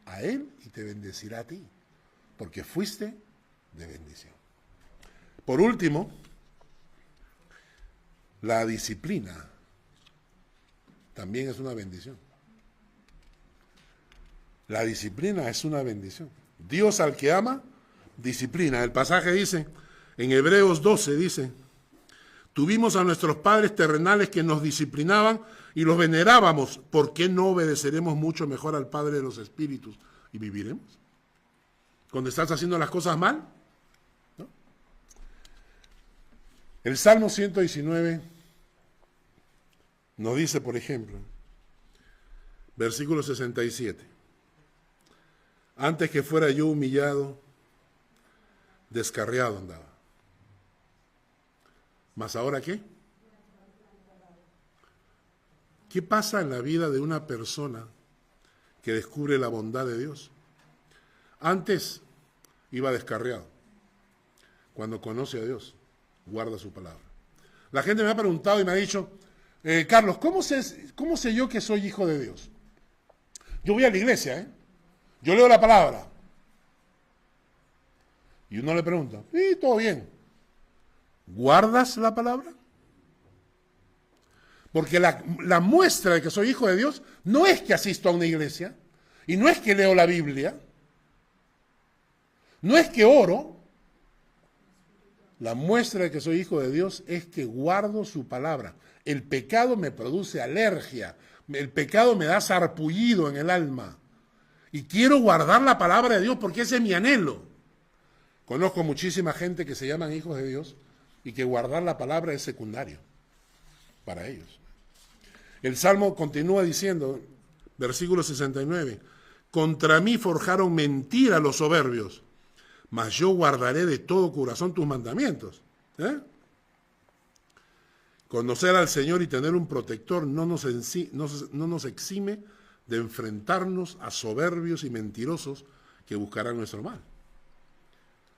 a él y te bendecirá a ti, porque fuiste de bendición. Por último, la disciplina también es una bendición. La disciplina es una bendición. Dios al que ama, disciplina. El pasaje dice, en Hebreos 12 dice, tuvimos a nuestros padres terrenales que nos disciplinaban y los venerábamos. ¿Por qué no obedeceremos mucho mejor al Padre de los Espíritus y viviremos? Cuando estás haciendo las cosas mal, ¿no? El Salmo 119 nos dice, por ejemplo, versículo 67, antes que fuera yo humillado, descarriado andaba. ¿Mas ahora qué? ¿Qué pasa en la vida de una persona que descubre la bondad de Dios? Antes iba descarriado. Cuando conoce a Dios, guarda su palabra. La gente me ha preguntado y me ha dicho, Carlos, ¿cómo sé yo que soy hijo de Dios? Yo voy a la iglesia, yo leo la palabra. Y uno le pregunta, sí, todo bien. ¿Guardas la palabra? Porque la muestra de que soy hijo de Dios no es que asisto a una iglesia, y no es que leo la Biblia, no es que oro. La muestra de que soy hijo de Dios es que guardo su palabra. El pecado me produce alergia, el pecado me da sarpullido en el alma, y quiero guardar la palabra de Dios porque ese es mi anhelo. Conozco muchísima gente que se llaman hijos de Dios y que guardar la palabra es secundario para ellos. El Salmo continúa diciendo, versículo 69, contra mí forjaron mentira los soberbios, mas yo guardaré de todo corazón tus mandamientos. Conocer al Señor y tener un protector no nos exime de enfrentarnos a soberbios y mentirosos que buscarán nuestro mal.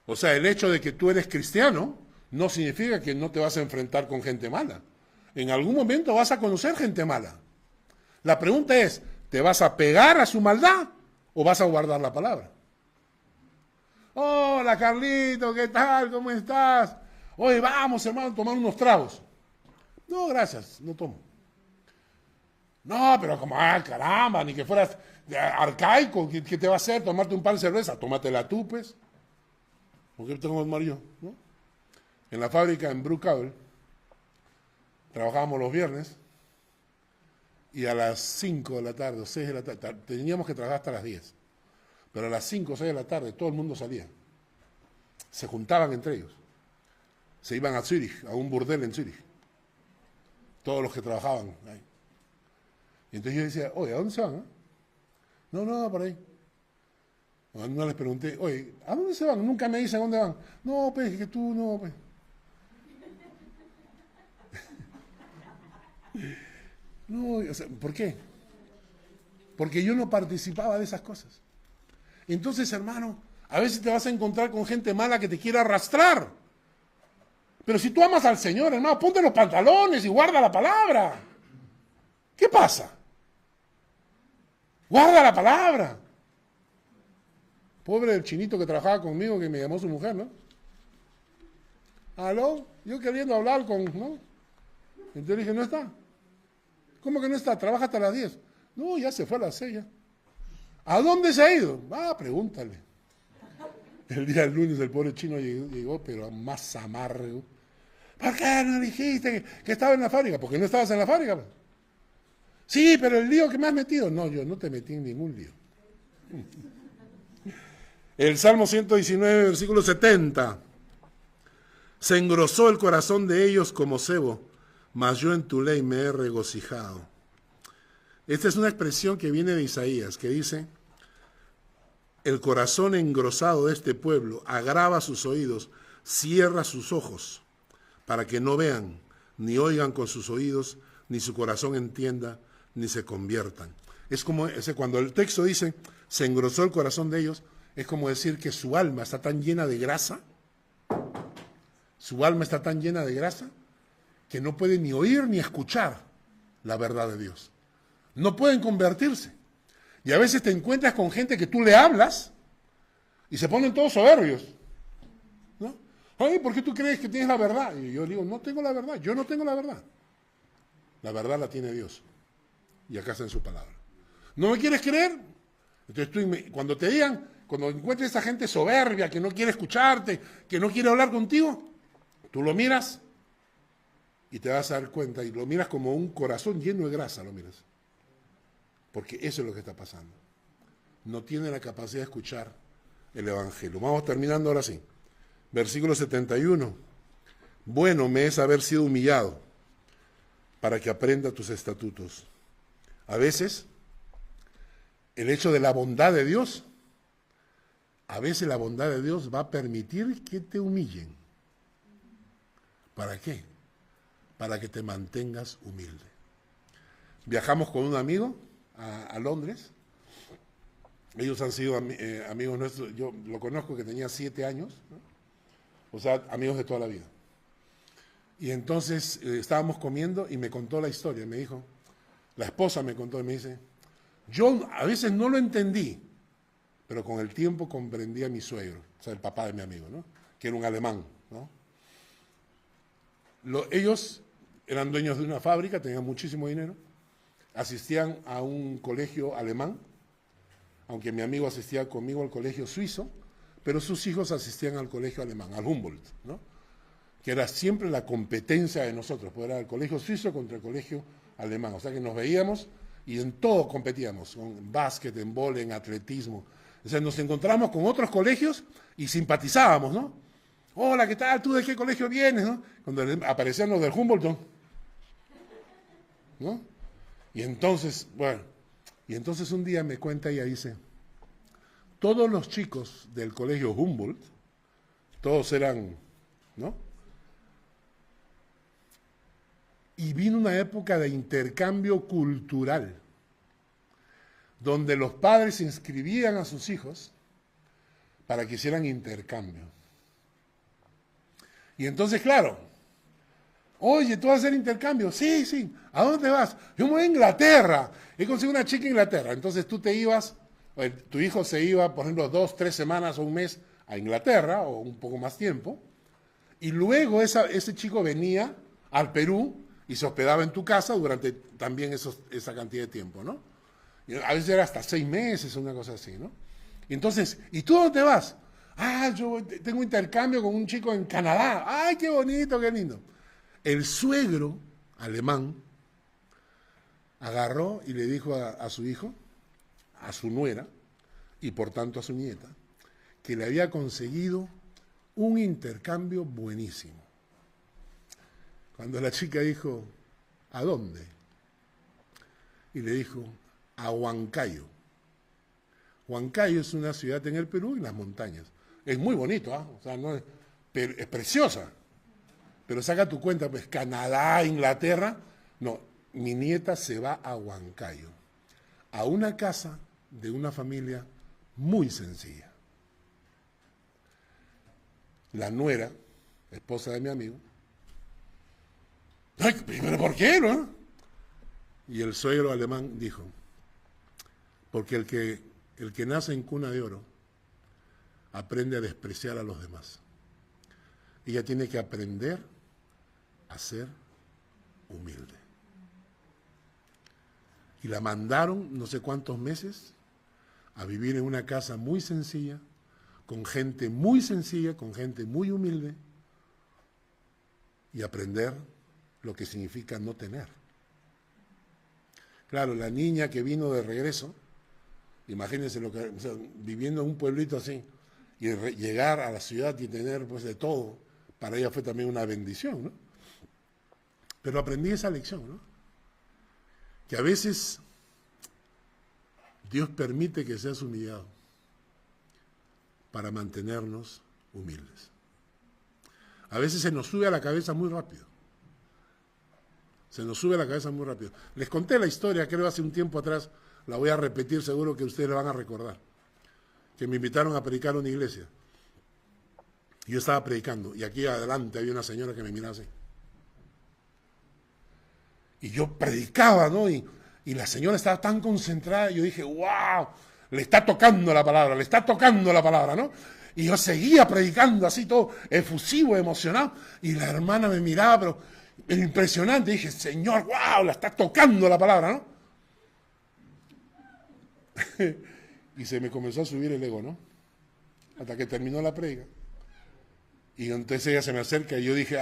O sea, el hecho de que tú eres cristiano no significa que no te vas a enfrentar con gente mala. En algún momento vas a conocer gente mala. La pregunta es, ¿te vas a pegar a su maldad o vas a guardar la palabra? Hola Carlito, ¿qué tal? ¿Cómo estás? Oye, vamos hermano a tomar unos tragos. No, gracias, no tomo. No, pero como, caramba, ni que fueras arcaico, ¿qué te va a hacer? ¿Tomarte un par de cerveza? Tómatela tú, pues. ¿Por qué tengo que tomar yo? ¿No? En la fábrica en Brookhaven trabajábamos los viernes y a las 5 de la tarde o 6 de la tarde, teníamos que trabajar hasta las 10, pero a las 5 o 6 de la tarde todo el mundo salía. Se juntaban entre ellos. Se iban a Zúrich, a un burdel en Zúrich. Todos los que trabajaban ahí. Y entonces yo decía, oye, ¿a dónde se van? No, por ahí. No les pregunté, oye, ¿a dónde se van? Nunca me dicen a dónde van. No, pues, que tú no, pues. No, o sea, ¿por qué? Porque yo no participaba de esas cosas. Entonces, hermano, a veces te vas a encontrar con gente mala que te quiere arrastrar. Pero si tú amas al Señor, hermano, ponte los pantalones y guarda la palabra. ¿Qué pasa? Guarda la palabra. Pobre el chinito que trabajaba conmigo, que me llamó su mujer, ¿no? ¿Aló? Yo queriendo hablar con, ¿no? Entonces dije, no está. ¿Cómo que no está? Trabaja hasta las 10. No, ya se fue a las 6 ya. ¿A dónde se ha ido? Pregúntale. El día del lunes el pobre chino llegó, pero más amargo. ¿Por qué no dijiste que estaba en la fábrica? Porque no estabas en la fábrica. Pues. Sí, pero el lío que me has metido. No, yo no te metí en ningún lío. El Salmo 119, versículo 70. Se engrosó el corazón de ellos como cebo, mas yo en tu ley me he regocijado. Esta es una expresión que viene de Isaías, que dice, el corazón engrosado de este pueblo agrava sus oídos, cierra sus ojos, para que no vean, ni oigan con sus oídos, ni su corazón entienda, ni se conviertan. Es como cuando el texto dice, se engrosó el corazón de ellos, es como decir que su alma está tan llena de grasa, que no puede ni oír ni escuchar la verdad de Dios. No pueden convertirse. Y a veces te encuentras con gente que tú le hablas y se ponen todos soberbios. ¿No? Ay, ¿por qué tú crees que tienes la verdad? Y yo digo, no tengo la verdad, yo no tengo la verdad. La verdad la tiene Dios. Y acá está en su palabra. ¿No me quieres creer? Entonces cuando te digan, cuando encuentres a esa gente soberbia, que no quiere escucharte, que no quiere hablar contigo, tú lo miras y te vas a dar cuenta, y lo miras como un corazón lleno de grasa, lo miras. Porque eso es lo que está pasando. No tiene la capacidad de escuchar el Evangelio. Vamos terminando ahora sí. Versículo 71. Bueno me es haber sido humillado para que aprenda tus estatutos. A veces, el hecho de la bondad de Dios, a veces la bondad de Dios va a permitir que te humillen. ¿Para qué? Para que te mantengas humilde. Viajamos con un amigo a Londres. Ellos han sido amigos nuestros. Yo lo conozco que tenía 7 años, ¿no? O sea, amigos de toda la vida. Y entonces estábamos comiendo y me contó la historia. Me dijo, la esposa me contó y me dice, yo a veces no lo entendí, pero con el tiempo comprendí a mi suegro, o sea, el papá de mi amigo, ¿no? Que era un alemán, ¿no? Ellos eran dueños de una fábrica, tenían muchísimo dinero, asistían a un colegio alemán, aunque mi amigo asistía conmigo al colegio suizo, pero sus hijos asistían al colegio alemán, al Humboldt, ¿no? Que era siempre la competencia de nosotros, pues era el colegio suizo contra el colegio alemán, o sea que nos veíamos y en todo competíamos, en básquet, en vóley, en atletismo. O sea, nos encontramos con otros colegios y simpatizábamos, ¿no? Hola, ¿qué tal? ¿Tú de qué colegio vienes? ¿No? Cuando aparecían los del Humboldt, ¿no? Y entonces, bueno, un día me cuenta ella, dice, todos los chicos del colegio Humboldt, todos eran, ¿no? Y vino una época de intercambio cultural, donde los padres inscribían a sus hijos para que hicieran intercambio. Y entonces, claro, oye, ¿tú vas a hacer intercambio? Sí, sí. ¿A dónde vas? Yo me voy a Inglaterra. He conseguido una chica en Inglaterra. Entonces tú te ibas, tu hijo se iba, por ejemplo, 2, 3 semanas o un mes a Inglaterra, o un poco más tiempo, y luego ese chico venía al Perú y se hospedaba en tu casa durante también esa cantidad de tiempo, ¿no? Y a veces era hasta 6 meses, una cosa así, ¿no? Y entonces, ¿y tú dónde vas? Yo tengo intercambio con un chico en Canadá. ¡Ay, qué bonito, qué lindo! El suegro alemán, agarró y le dijo a su hijo, a su nuera, y por tanto a su nieta, que le había conseguido un intercambio buenísimo. Cuando la chica dijo, ¿a dónde? Y le dijo, a Huancayo. Huancayo es una ciudad en el Perú, en las montañas. Es muy bonito, ¿ah? O sea, no es, pero es preciosa. Pero saca tu cuenta, pues Canadá, Inglaterra. No, mi nieta se va a Huancayo, a una casa de una familia muy sencilla. La nuera, esposa de mi amigo, ¡ay, pero por qué, no? Y el suegro alemán dijo, porque el que nace en cuna de oro aprende a despreciar a los demás. Ella tiene que aprender a ser humilde. Y la mandaron no sé cuántos meses a vivir en una casa muy sencilla, con gente muy sencilla, con gente muy humilde, y aprender lo que significa no tener. Claro, la niña que vino de regreso, imagínense lo que, o sea, viviendo en un pueblito así, y llegar a la ciudad y tener pues de todo, para ella fue también una bendición, ¿no? Pero aprendí esa lección, ¿no? Que a veces Dios permite que seas humillado para mantenernos humildes. A veces se nos sube a la cabeza muy rápido. Se nos sube a la cabeza muy rápido. Les conté la historia, creo hace un tiempo atrás, la voy a repetir, seguro que ustedes la van a recordar. Que me invitaron a predicar a una iglesia. Yo estaba predicando y aquí adelante había una señora que me miraba así. Y yo predicaba, ¿no? Y la señora estaba tan concentrada, yo dije, wow, le está tocando la palabra, le está tocando la palabra, ¿no? Y yo seguía predicando así todo efusivo, emocionado, y la hermana me miraba, pero impresionante, dije, Señor, wow, la está tocando la palabra, ¿no? Y se me comenzó a subir el ego, ¿no? Hasta que terminó la predica. Y entonces ella se me acerca y yo dije,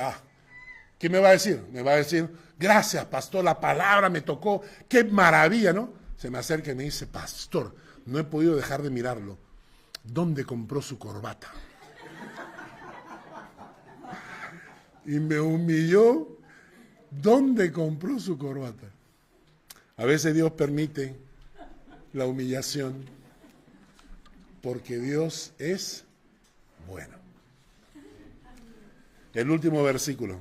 ¿qué me va a decir? Me va a decir, gracias, pastor, la palabra me tocó, qué maravilla, ¿no? Se me acerca y me dice, pastor, no he podido dejar de mirarlo. ¿Dónde compró su corbata? Y me humilló. ¿Dónde compró su corbata? A veces Dios permite la humillación porque Dios es bueno. El último versículo.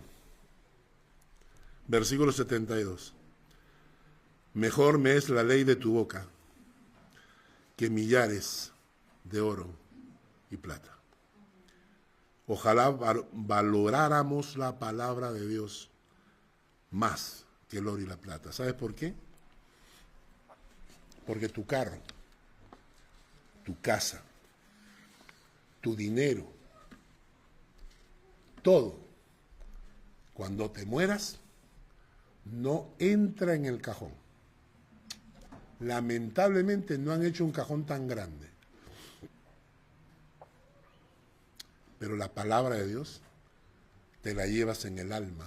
Versículo 72. Mejor me es la ley de tu boca que millares de oro y plata. Ojalá valoráramos la palabra de Dios más que el oro y la plata. ¿Sabes por qué? Porque tu carro, tu casa, tu dinero, todo, cuando te mueras, no entra en el cajón. Lamentablemente no han hecho un cajón tan grande. Pero la palabra de Dios te la llevas en el alma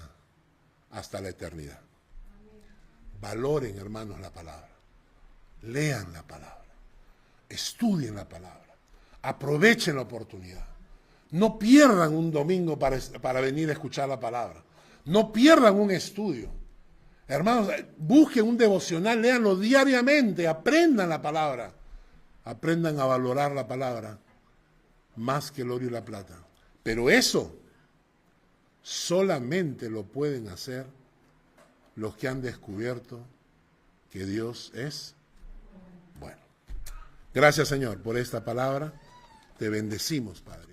hasta la eternidad. Valoren, hermanos, la palabra. Lean la palabra. Estudien la palabra. Aprovechen la oportunidad. No pierdan un domingo para venir a escuchar la palabra. No pierdan un estudio. Hermanos, busquen un devocional, léanlo diariamente, aprendan la palabra. Aprendan a valorar la palabra más que el oro y la plata. Pero eso solamente lo pueden hacer los que han descubierto que Dios es bueno. Gracias, Señor, por esta palabra. Te bendecimos, Padre.